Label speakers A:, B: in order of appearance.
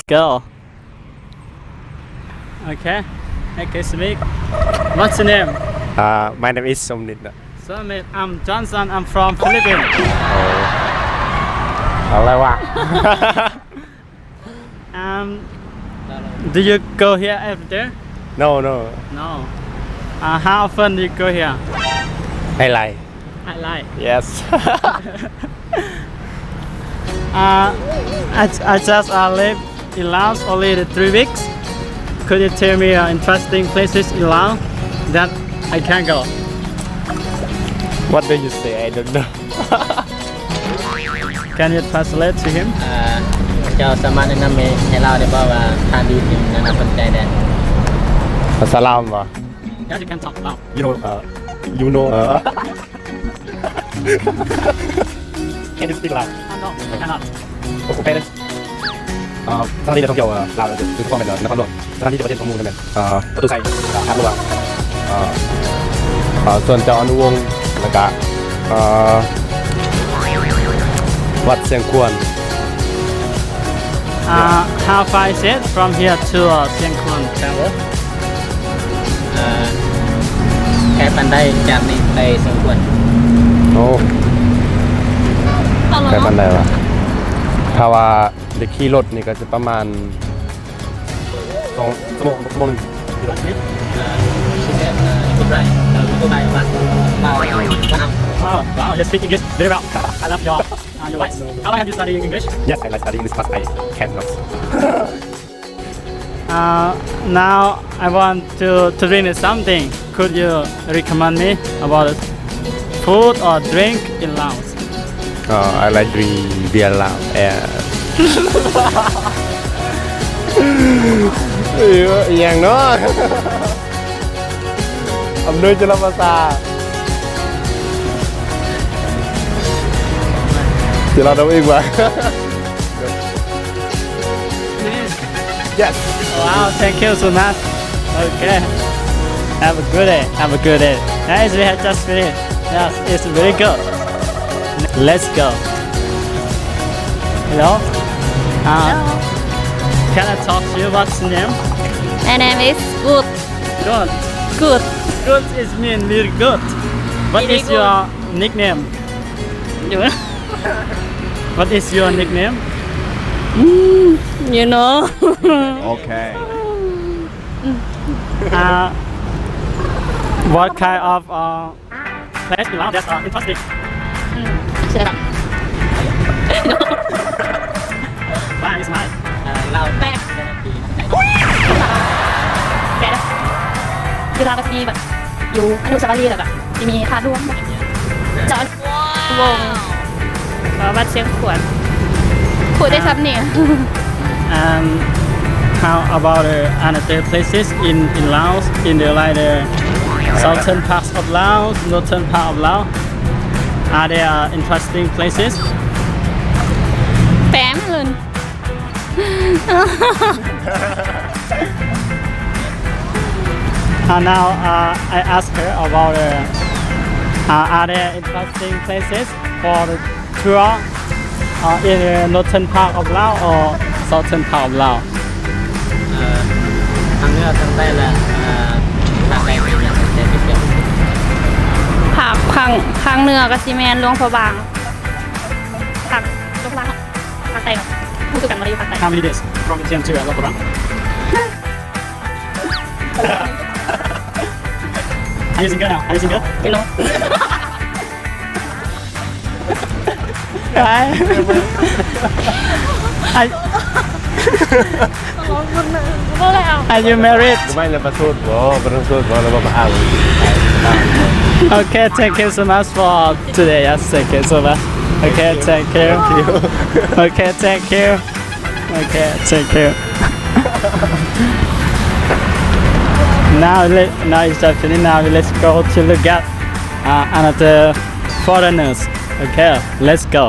A: go. Okay. Okay, speak. What's your name?
B: My name is Somnit.
A: So, I'm Johnson. I'm from Philippines.
B: อะไรวะ
A: Do you go here every day?
B: No
A: No. How often do you go here?
B: I like
A: I like.
B: yes
A: I just live in Laos only 3 weeks. Could you tell me interesting places in Laos that I can go?
B: What do you say I don't know
A: Can you translate to him?
C: เจ้าสามารถแนะนำให้เราได้บอกว่าทานดีสิ่งนั้นน่าสนใจได้
B: ภาษาลาววะ
A: Yeah, you can talk Lao.
B: you know can you speak ลาว
A: No, I cannot.
B: โอเคเลยสถานที่ท่องเที่ยวลาวคือข้อเป็นนครหลวงสถานที่ประเทศของมูลนั่นเองประตูไซทางหลวงส่วนเจ้าอนุวงศ์แล้วก็วัดเชียงควร
A: How far is it from here to Siang Kuan Tower?
C: แค่ปันได้จากนี้ไปสมควร
B: โอ้ใกล้ปันได้วะถ้าว่าเด็กขี่รถนี่ก็จะประมาณ2 ชั่วโมง
C: ตัวใดวัดมา
A: Oh, wow, you speak English very well. I love your voice. How long have you studied English?
B: Yes, I like studying English, but I cannot.
A: Now I want to drink something. Could you recommend me about food or drink in Laos?
B: I like drink beer loud. Yang nó Ông nuôi cho nó bao xa Thì là đâu yên vậy Yes
A: Wow, thank you so much. Okay. Have a good day. Have a good day. Nice, we have just finished. Yes, it's very good. Let's go. Hello? Can I talk to you? What's your name?
D: My name is Good.
A: Good.
D: Good.
A: Good is mean very good. What
D: Very
A: is
D: good.
A: your nickname? What is your nickname?
D: You know.
B: Okay
A: What kind of place you love that's interesting?
D: Shut up.
A: Why is mine?
C: เรา
D: แป๊บแกนะคือทางก็จะมีแบบอยู่อนุสาวรีย์แบบจะมีทานร่วมจอดวงวัดเชียงขวนพูดได้ครับเนี่ย
A: And how about another places in Laos, in the southern parts of Laos, northern part of Laos? Are there interesting places?
D: แป๊มเลย
A: Now I ask her about are there interesting places for the tour in the northern part of Laos or southern part of Laos?
C: ทางเหนือทางใต้และทางใดเป็นอย่างไรเปรียบ
D: ผักพังเหนือกับซีเมนหลวงพระบางผักลูกหลานผักแตงพูดกันมาดีผักแตง
A: How many days from Vientiane to Luang Are you single now? Are you single?
D: ไม่รู้
A: Are you married?
B: ไม่เลยประสูตรประสูตรเรามาอ่าน
A: Okay, thank you so much for today. Yes, thank you so much. Okay, thank you. Okay, thank you. Okay, thank you. Now it's just finished. Now let's go to look at another foreigners. Okay, let's go.